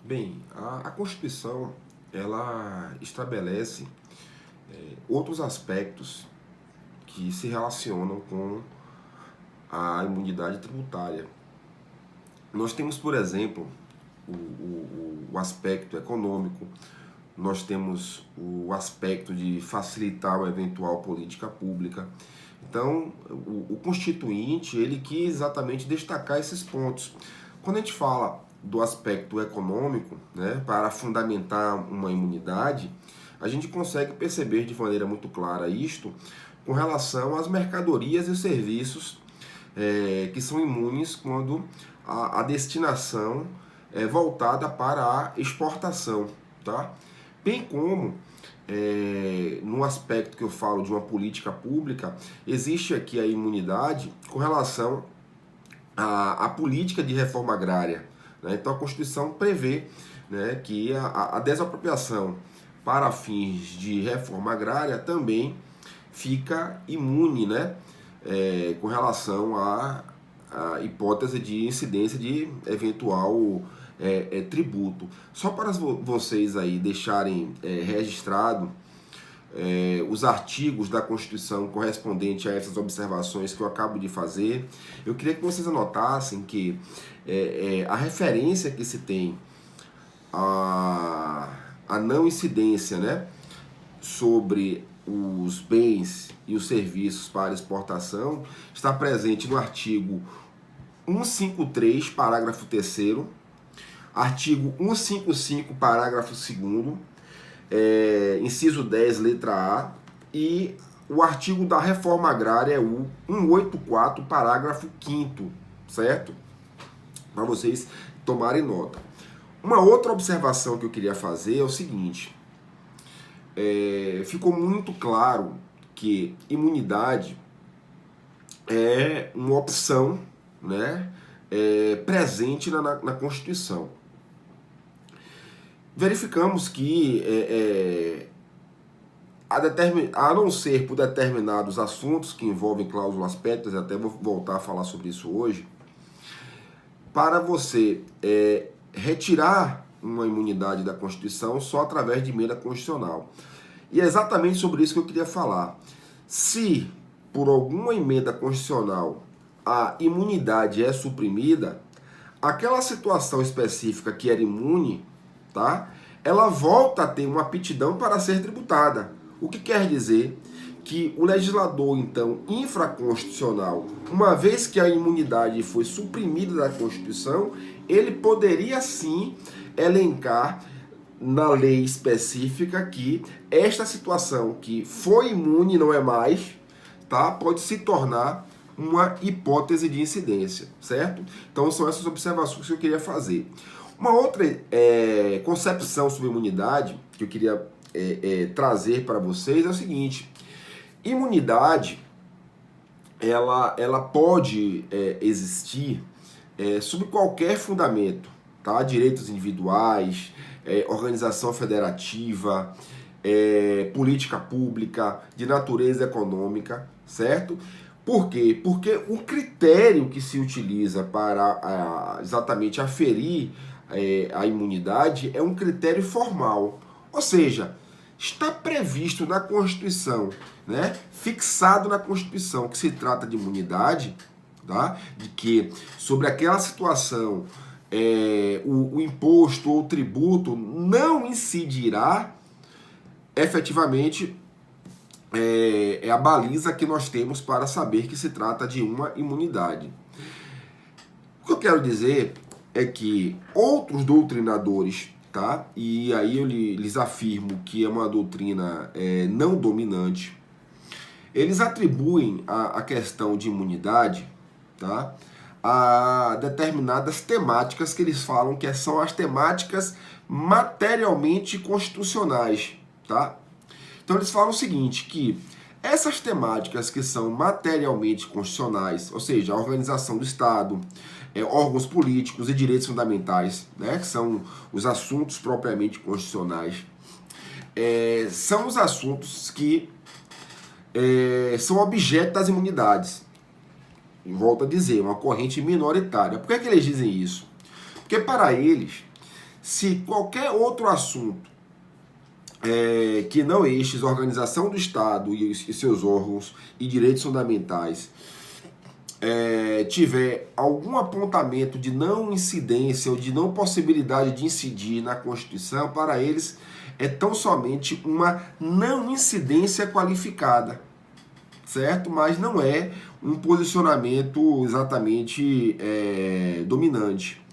Bem, a Constituição, ela estabelece outros aspectos que se relacionam com a imunidade tributária. Nós temos, por exemplo, o aspecto econômico, nós temos o aspecto de facilitar uma eventual política pública. Então, o Constituinte, ele quis exatamente destacar esses pontos. Quando a gente fala do aspecto econômico, né, para fundamentar uma imunidade, a gente consegue perceber de maneira muito clara isto com relação às mercadorias e serviços que são imunes quando a destinação é voltada para a exportação, tá? Bem como no aspecto que eu falo de uma política pública, existe aqui a imunidade com relação à política de reforma agrária, né? Então a Constituição prevê, né, que a desapropriação para fins de reforma agrária também fica imune, né, com relação à hipótese de incidência de eventual tributo. Só para vocês aí deixarem registrado os artigos da Constituição correspondente a essas observações que eu acabo de fazer, eu queria que vocês anotassem que a referência que se tem a não incidência, né, sobre os bens e os serviços para exportação está presente no artigo 153, parágrafo 3º, artigo 155, parágrafo 2º, inciso 10, letra A, e o artigo da reforma agrária é o 184, parágrafo 5º, certo? Para vocês tomarem nota. Uma outra observação que eu queria fazer é o seguinte: ficou muito claro que imunidade é uma opção, né, presente na Constituição. Verificamos que, a não ser por determinados assuntos que envolvem cláusulas pétreas, até vou voltar a falar sobre isso hoje, para você retirar uma imunidade da Constituição só através de emenda constitucional. E é exatamente sobre isso que eu queria falar. Se, por alguma emenda constitucional, a imunidade é suprimida, aquela situação específica que era imune, tá, ela volta a ter uma aptidão para ser tributada. O que quer dizer que o legislador, então, infraconstitucional, uma vez que a imunidade foi suprimida da Constituição, ele poderia sim elencar na lei específica que esta situação que foi imune não é mais, tá, pode se tornar uma hipótese de incidência, certo? Então são essas observações que eu queria fazer. Uma outra concepção sobre imunidade que eu queria trazer para vocês é o seguinte: imunidade ela pode existir sob qualquer fundamento, tá? Direitos individuais, organização federativa, política pública, de natureza econômica, certo? Por quê? Porque o critério que se utiliza para exatamente aferir a imunidade é um critério formal. Ou seja, está previsto na Constituição, né, fixado na Constituição, que se trata de imunidade, tá, de que sobre aquela situação o imposto ou tributo não incidirá efetivamente. É a baliza que nós temos para saber que se trata de uma imunidade. O que eu quero dizer é que outros doutrinadores, tá? E aí eu lhes afirmo que é uma doutrina não dominante, eles atribuem a questão de imunidade, tá, a determinadas temáticas que eles falam que são as temáticas materialmente constitucionais, tá? Então eles falam o seguinte, que essas temáticas que são materialmente constitucionais, ou seja, a organização do Estado, órgãos políticos e direitos fundamentais, né, que são os assuntos propriamente constitucionais, são os assuntos que são objeto das imunidades. E volto a dizer, uma corrente minoritária. Por que eles dizem isso? Porque para eles, se qualquer outro assunto que não estes, organização do Estado e seus órgãos e direitos fundamentais, tiver algum apontamento de não incidência ou de não possibilidade de incidir na Constituição, para eles é tão somente uma não incidência qualificada, certo? Mas não é um posicionamento exatamente dominante.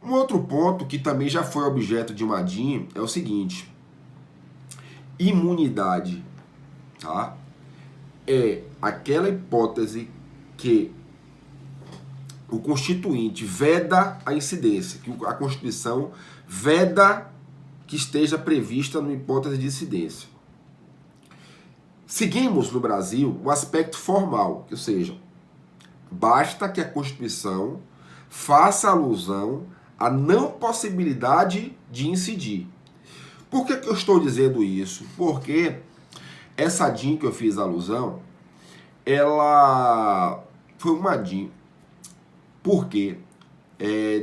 Um outro ponto que também já foi objeto de uma DIN é o seguinte: imunidade, tá? É aquela hipótese que o Constituinte veda a incidência, que a Constituição veda que esteja prevista numa hipótese de incidência. Seguimos no Brasil o aspecto formal, ou seja, basta que a Constituição faça alusão à não possibilidade de incidir. Por que eu estou dizendo isso? Porque essa DIN que eu fiz alusão, ela foi uma DIN porque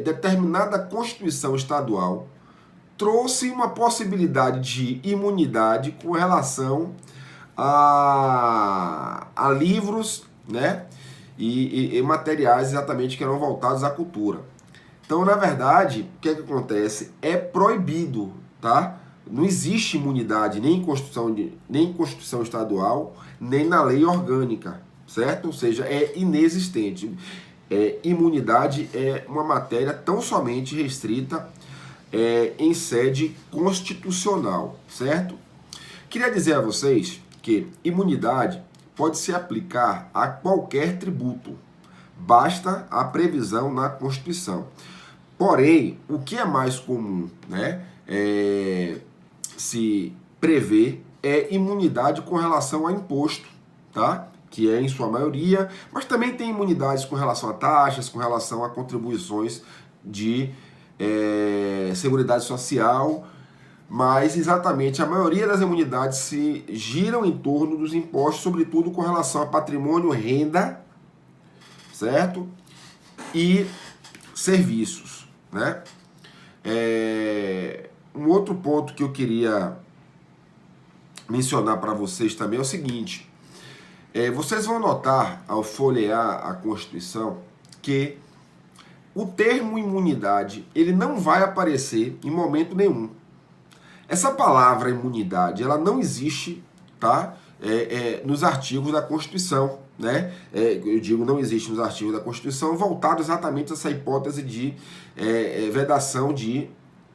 determinada Constituição estadual trouxe uma possibilidade de imunidade com relação a livros, né, e materiais exatamente que eram voltados à cultura. Então, na verdade, o que é que acontece? É proibido, tá? Não existe imunidade nem em Constituição estadual, nem na lei orgânica, certo? Ou seja, é inexistente. Imunidade é uma matéria tão somente restrita em sede constitucional, certo? Queria dizer a vocês que imunidade pode se aplicar a qualquer tributo, basta a previsão na Constituição. Porém, o que é mais comum, né, se prevê é imunidade com relação a imposto, tá? Que é em sua maioria, mas também tem imunidades com relação a taxas, com relação a contribuições de Seguridade Social, mas exatamente a maioria das imunidades se giram em torno dos impostos, sobretudo com relação a patrimônio, renda, certo? E serviços, né? Um outro ponto que eu queria mencionar para vocês também é o seguinte: vocês vão notar ao folhear a Constituição que o termo imunidade ele não vai aparecer em momento nenhum. Essa palavra imunidade, ela não existe, tá? Nos artigos da Constituição, né? Eu digo, não existe nos artigos da Constituição, voltado exatamente a essa hipótese de vedação de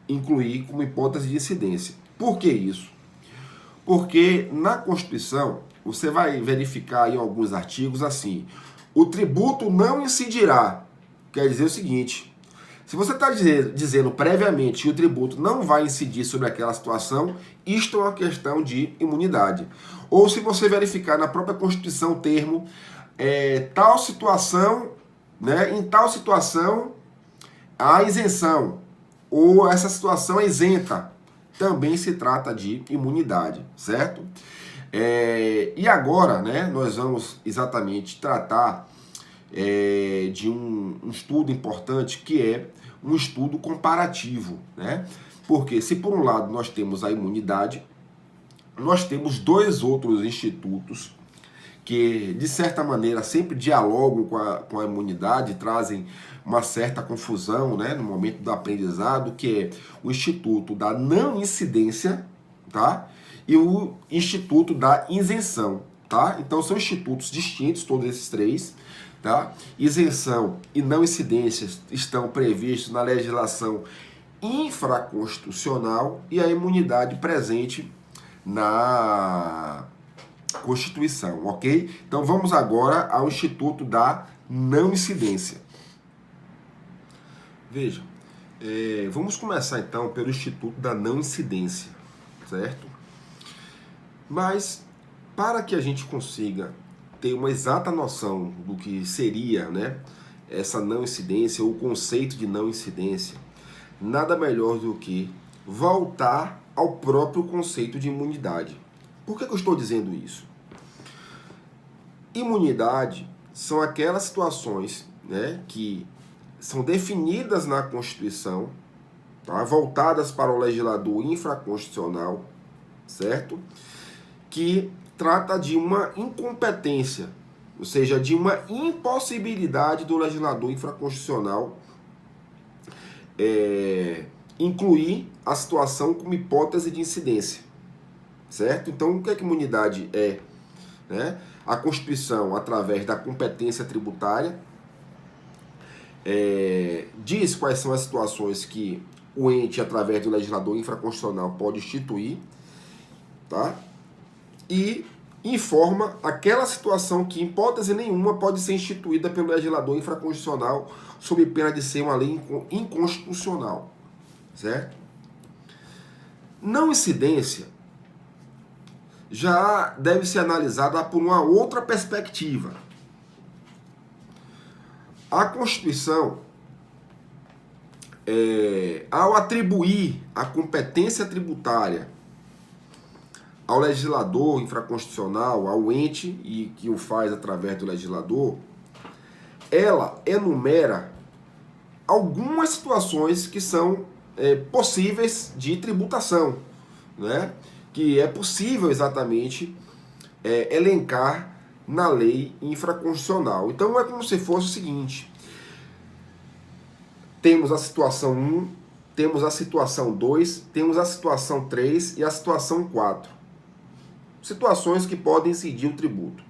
incluir como hipótese de incidência. Por que isso? Porque na Constituição, você vai verificar em alguns artigos assim: o tributo não incidirá. Quer dizer o seguinte: se você está dizendo previamente que o tributo não vai incidir sobre aquela situação, isto é uma questão de imunidade. Ou se você verificar na própria Constituição o termo tal situação, né, em tal situação há isenção, ou essa situação é isenta, também se trata de imunidade, certo? E agora, né, nós vamos exatamente tratar de um estudo importante, que é um estudo comparativo, né? Porque se por um lado nós temos a imunidade, nós temos dois outros institutos que, de certa maneira, sempre dialogam com a imunidade, trazem uma certa confusão, né, no momento do aprendizado, que é o Instituto da Não Incidência, tá? E o Instituto da Isenção, tá? Então são institutos distintos, todos esses três, tá? Isenção e não incidência estão previstos na legislação infraconstitucional e a imunidade presente na Constituição, ok? Então vamos agora ao Instituto da Não Incidência. Veja, vamos começar então pelo Instituto da Não Incidência, certo? Mas para que a gente consiga ter uma exata noção do que seria, né, essa não incidência, ou o conceito de não incidência, nada melhor do que voltar ao próprio conceito de imunidade. Por que eu estou dizendo isso? Imunidade são aquelas situações, né, que são definidas na Constituição, tá? Voltadas para o legislador infraconstitucional, certo? Que trata de uma incompetência, ou seja, de uma impossibilidade do legislador infraconstitucional incluir a situação como hipótese de incidência, certo? Então, o que é que imunidade é? Né? A Constituição, através da competência tributária, diz quais são as situações que o ente, através do legislador infraconstitucional, pode instituir, tá? E informa aquela situação que, em hipótese nenhuma, pode ser instituída pelo legislador infraconstitucional sob pena de ser uma lei inconstitucional, certo? Não incidência já deve ser analisada por uma outra perspectiva. A Constituição, ao atribuir a competência tributária ao legislador infraconstitucional, ao ente e que o faz através do legislador, ela enumera algumas situações que são possíveis de tributação, né? Que é possível exatamente elencar na lei infraconstitucional. Então é como se fosse o seguinte: temos a situação 1, temos a situação 2, temos a situação 3 e a situação 4. Situações que podem incidir o tributo.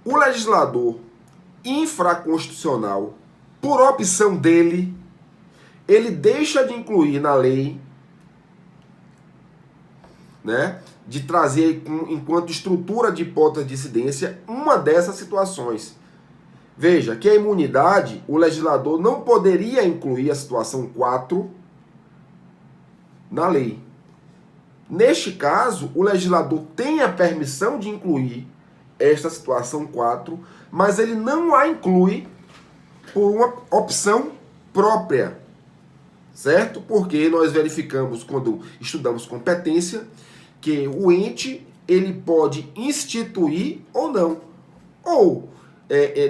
O legislador infraconstitucional, por opção dele, ele deixa de incluir na lei, né, de trazer enquanto estrutura de hipótese de incidência uma dessas situações. Veja que a imunidade, o legislador não poderia incluir a situação 4 na lei. Neste caso, o legislador tem a permissão de incluir esta situação 4, mas ele não a inclui por uma opção própria, certo? Porque nós verificamos, quando estudamos competência, que o ente ele pode instituir ou não, ou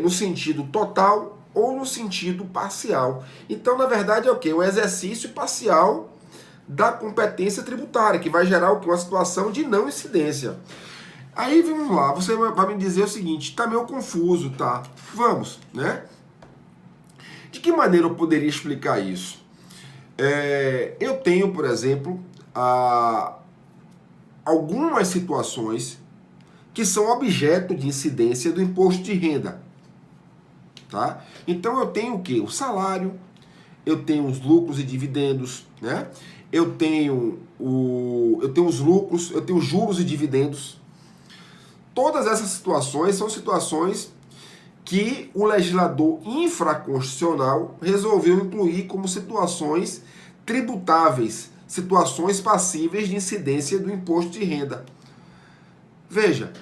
no sentido total ou no sentido parcial. Então, na verdade, é o quê? O exercício parcial da competência tributária, que vai gerar o quê? Uma situação de não incidência. Aí, vamos lá, você vai me dizer o seguinte: tá meio confuso, tá? Vamos, né? De que maneira eu poderia explicar isso? Eu tenho, por exemplo, algumas situações que são objeto de incidência do imposto de renda, tá? Então eu tenho o quê? O salário, eu tenho os lucros e dividendos, né? Eu tenho os lucros, eu tenho os juros e dividendos. Todas essas situações são situações que o legislador infraconstitucional resolveu incluir como situações tributáveis, situações passíveis de incidência do imposto de renda. Veja,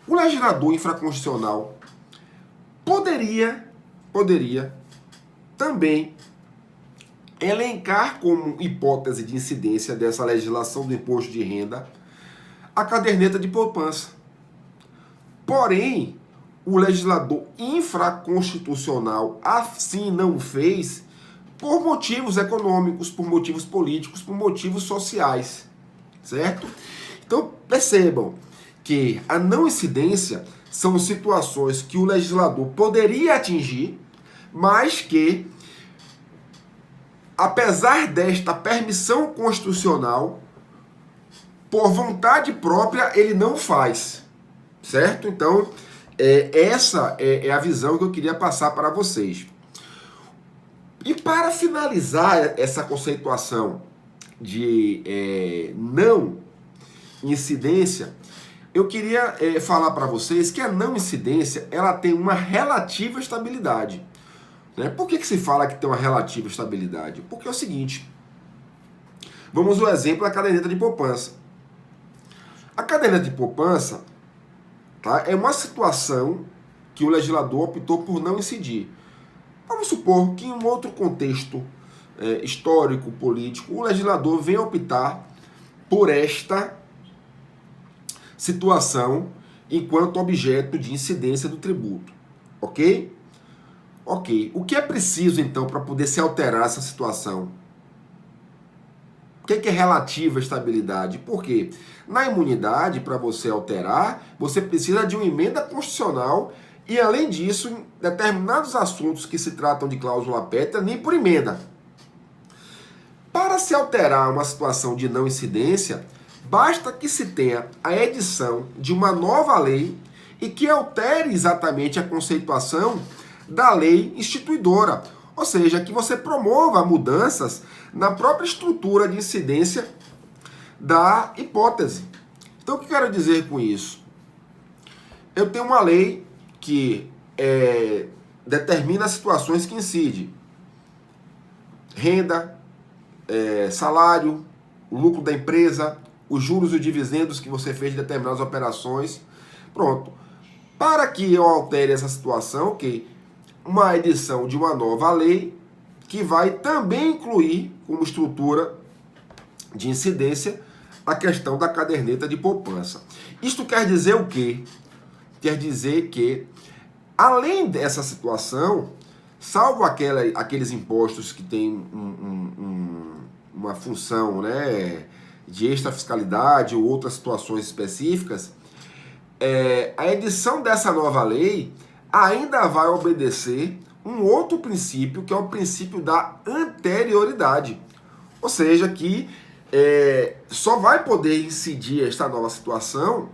o legislador infraconstitucional poderia também elencar como hipótese de incidência dessa legislação do imposto de renda a caderneta de poupança. Porém, o legislador infraconstitucional assim não fez por motivos econômicos, por motivos políticos, por motivos sociais, certo? Então, percebam que a não incidência são situações que o legislador poderia atingir, mas que, apesar desta permissão constitucional, por vontade própria, ele não faz, certo? Então, essa é a visão que eu queria passar para vocês. E para finalizar essa conceituação de não incidência, eu queria falar para vocês que a não incidência ela tem uma relativa estabilidade. Né? Por que se fala que tem uma relativa estabilidade? Porque é o seguinte, vamos ao exemplo da caderneta de poupança. A caderneta de poupança, tá, é uma situação que o legislador optou por não incidir. Vamos supor que em um outro contexto histórico, político, o legislador venha optar por esta situação enquanto objeto de incidência do tributo, ok? Ok, o que é preciso então para poder se alterar essa situação? O que é relativa à estabilidade? Por quê? Na imunidade, para você alterar, você precisa de uma emenda constitucional e, além disso, em determinados assuntos que se tratam de cláusula pétrea, nem por emenda. Para se alterar uma situação de não incidência, basta que se tenha a edição de uma nova lei e que altere exatamente a conceituação da lei instituidora. Ou seja, que você promova mudanças na própria estrutura de incidência da hipótese. Então, o que eu quero dizer com isso? Eu tenho uma lei que determina as situações que incidem. Renda, salário, o lucro da empresa, os juros e os dividendos que você fez de determinadas operações. Pronto. Para que eu altere essa situação, ok, uma edição de uma nova lei que vai também incluir como estrutura de incidência a questão da caderneta de poupança. Isto quer dizer o quê? Quer dizer que, além dessa situação, salvo aqueles impostos que têm uma função, né, de extrafiscalidade ou outras situações específicas, a edição dessa nova lei ainda vai obedecer um outro princípio, que é o princípio da anterioridade. Ou seja, que só vai poder incidir esta nova situação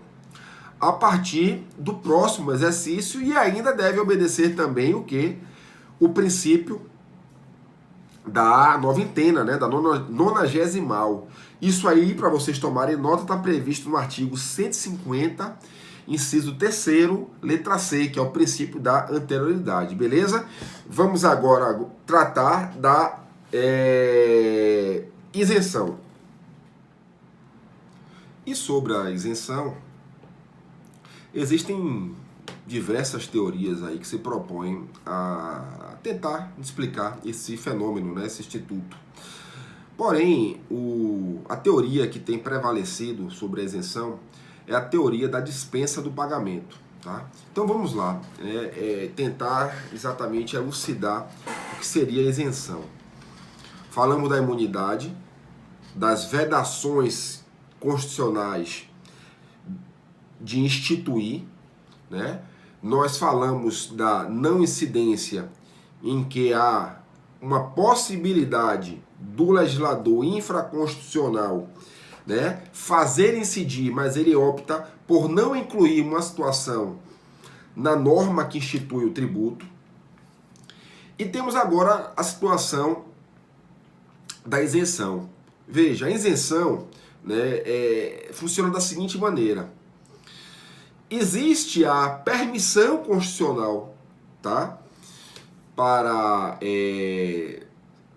a partir do próximo exercício e ainda deve obedecer também o quê? O princípio da noventena, né? Da nonagesimal. Isso aí, para vocês tomarem nota, está previsto no artigo 150, inciso 3º, letra C, que é o princípio da anterioridade, beleza? Vamos agora tratar da isenção. E sobre a isenção, existem diversas teorias aí que se propõem a tentar explicar esse fenômeno, né, esse instituto. Porém, a teoria que tem prevalecido sobre a isenção é a teoria da dispensa do pagamento. Tá? Então vamos lá, tentar exatamente elucidar o que seria a isenção. Falamos da imunidade, das vedações constitucionais de instituir, né? Nós falamos da não incidência, em que há uma possibilidade do legislador infraconstitucional, né, fazer incidir, mas ele opta por não incluir uma situação na norma que institui o tributo. E temos agora a situação da isenção. Veja, a isenção, né, funciona da seguinte maneira. Existe a permissão constitucional, tá, para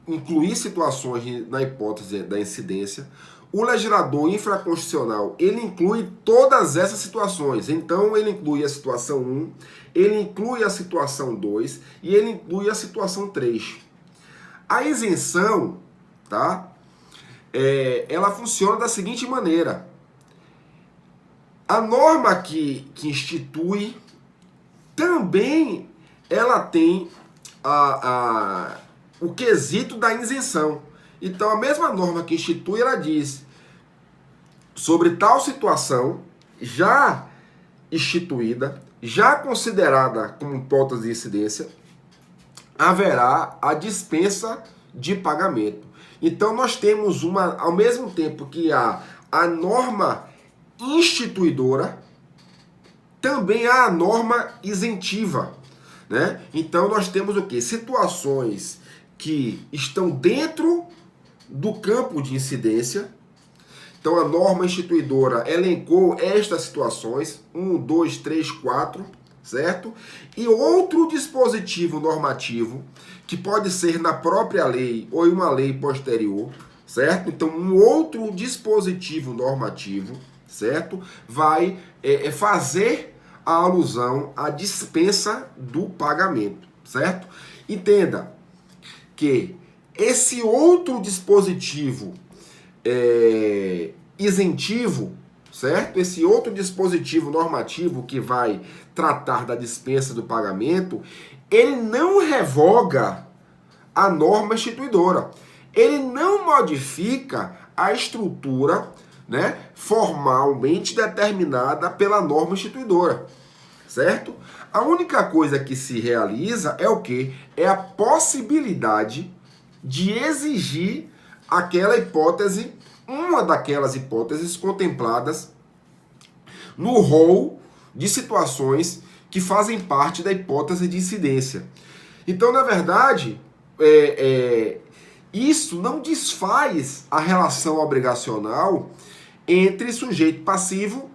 incluir situações na hipótese da incidência. O legislador infraconstitucional, ele inclui todas essas situações. Então, ele inclui a situação 1, ele inclui a situação 2 e ele inclui a situação 3. A isenção, tá, ela funciona da seguinte maneira. A norma que institui também ela tem o quesito da isenção. Então, a mesma norma que institui, ela diz sobre tal situação já instituída, já considerada como hipótese de incidência, haverá a dispensa de pagamento. Então, nós temos ao mesmo tempo que há a norma instituidora, também há a norma isentiva, né? Então nós temos o quê? Situações que estão dentro do campo de incidência. Então a norma instituidora elencou estas situações, 1, 2, 3, 4, certo? E outro dispositivo normativo, que pode ser na própria lei ou em uma lei posterior, certo? Então um outro dispositivo normativo, certo? Vai fazer a alusão à dispensa do pagamento, certo? Entenda que esse outro dispositivo isentivo, certo? Esse outro dispositivo normativo que vai tratar da dispensa do pagamento, ele não revoga a norma instituidora. Ele não modifica a estrutura, né, formalmente determinada pela norma instituidora, certo? A única coisa que se realiza é o quê? É a possibilidade de exigir aquela hipótese, uma daquelas hipóteses contempladas no rol de situações que fazem parte da hipótese de incidência. Então, na verdade, isso não desfaz a relação obrigacional entre sujeito passivo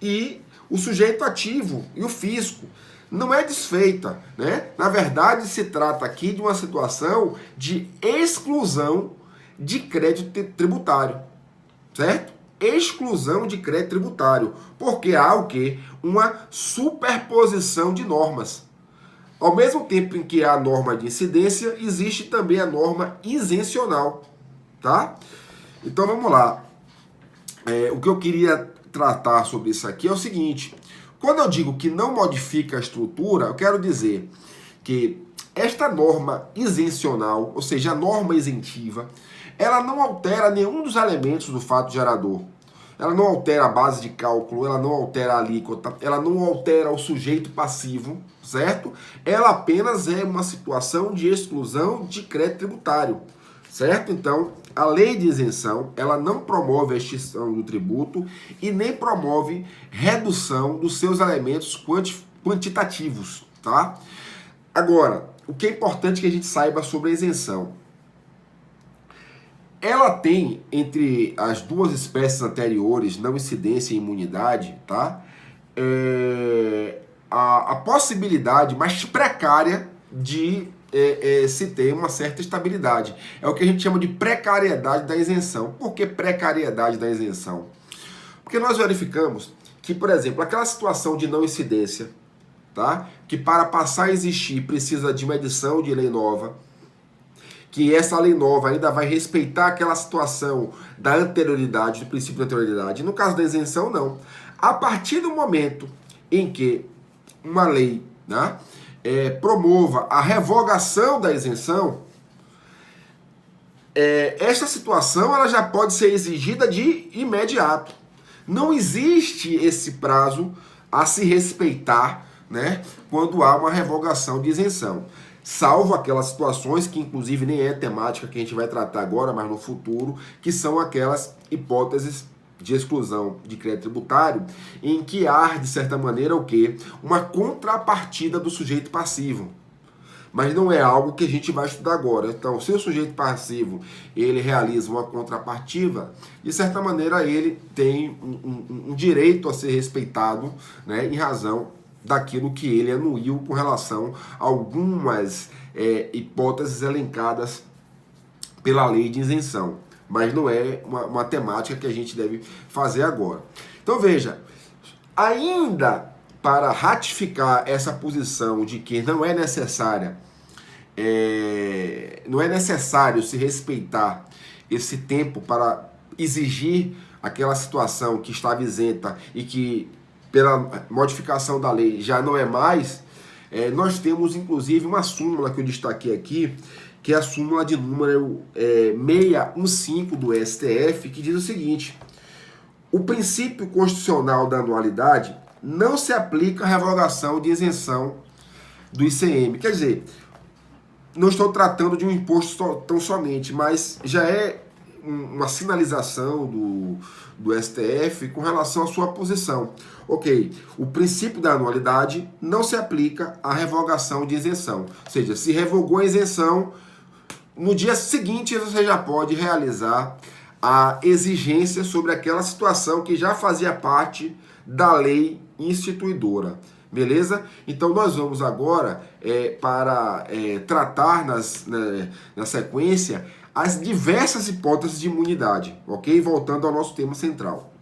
e o sujeito ativo e o fisco. Não é desfeita, né? Na verdade, se trata aqui de uma situação de exclusão de crédito tributário, certo? Exclusão de crédito tributário, porque há o quê? Uma superposição de normas. Ao mesmo tempo em que há a norma de incidência, existe também a norma isencional, tá? Então vamos lá. O que eu queria tratar sobre isso aqui é o seguinte: quando eu digo que não modifica a estrutura, eu quero dizer que esta norma isencional, ou seja, a norma isentiva, ela não altera nenhum dos elementos do fato gerador. Ela não altera a base de cálculo, ela não altera a alíquota, ela não altera o sujeito passivo, certo? Ela apenas é uma situação de exclusão de crédito tributário, certo? Então, a lei de isenção, ela não promove a extinção do tributo e nem promove redução dos seus elementos quantitativos, tá? Agora, o que é importante que a gente saiba sobre a isenção? Ela tem, entre as duas espécies anteriores, não incidência e imunidade, tá? A possibilidade mais precária de se ter uma certa estabilidade. É o que a gente chama de precariedade da isenção. Por que precariedade da isenção? Porque nós verificamos que, por exemplo, aquela situação de não incidência, tá? Que para passar a existir precisa de uma edição de lei nova, que essa lei nova ainda vai respeitar aquela situação da anterioridade, do princípio da anterioridade. No caso da isenção, não. A partir do momento em que uma lei, né, promova a revogação da isenção, esta situação ela já pode ser exigida de imediato. Não existe esse prazo a se respeitar, né, quando há uma revogação de isenção. Salvo aquelas situações que inclusive nem é temática que a gente vai tratar agora, mas no futuro, que são aquelas hipóteses de exclusão de crédito tributário, em que há, de certa maneira, o quê? Uma contrapartida do sujeito passivo. Mas não é algo que a gente vai estudar agora. Então, se o sujeito passivo ele realiza uma contrapartida, de certa maneira ele tem um direito a ser respeitado, né, em razão daquilo que ele anuiu com relação a algumas hipóteses elencadas pela lei de isenção. Mas não é uma temática que a gente deve fazer agora. Então veja, ainda para ratificar essa posição de que não é necessário se respeitar esse tempo para exigir aquela situação que estava isenta e que pela modificação da lei já não é mais, nós temos inclusive uma súmula que eu destaquei aqui, que é a súmula de número 615 do STF, que diz o seguinte: o princípio constitucional da anualidade não se aplica à revogação de isenção do ICM. Quer dizer, não estou tratando de um imposto tão somente, mas já é uma sinalização do STF com relação à sua posição. Ok, o princípio da anualidade não se aplica à revogação de isenção. Ou seja, se revogou a isenção, no dia seguinte você já pode realizar a exigência sobre aquela situação que já fazia parte da lei instituidora. Beleza? Então nós vamos agora para tratar na sequência as diversas hipóteses de imunidade, ok? Voltando ao nosso tema central.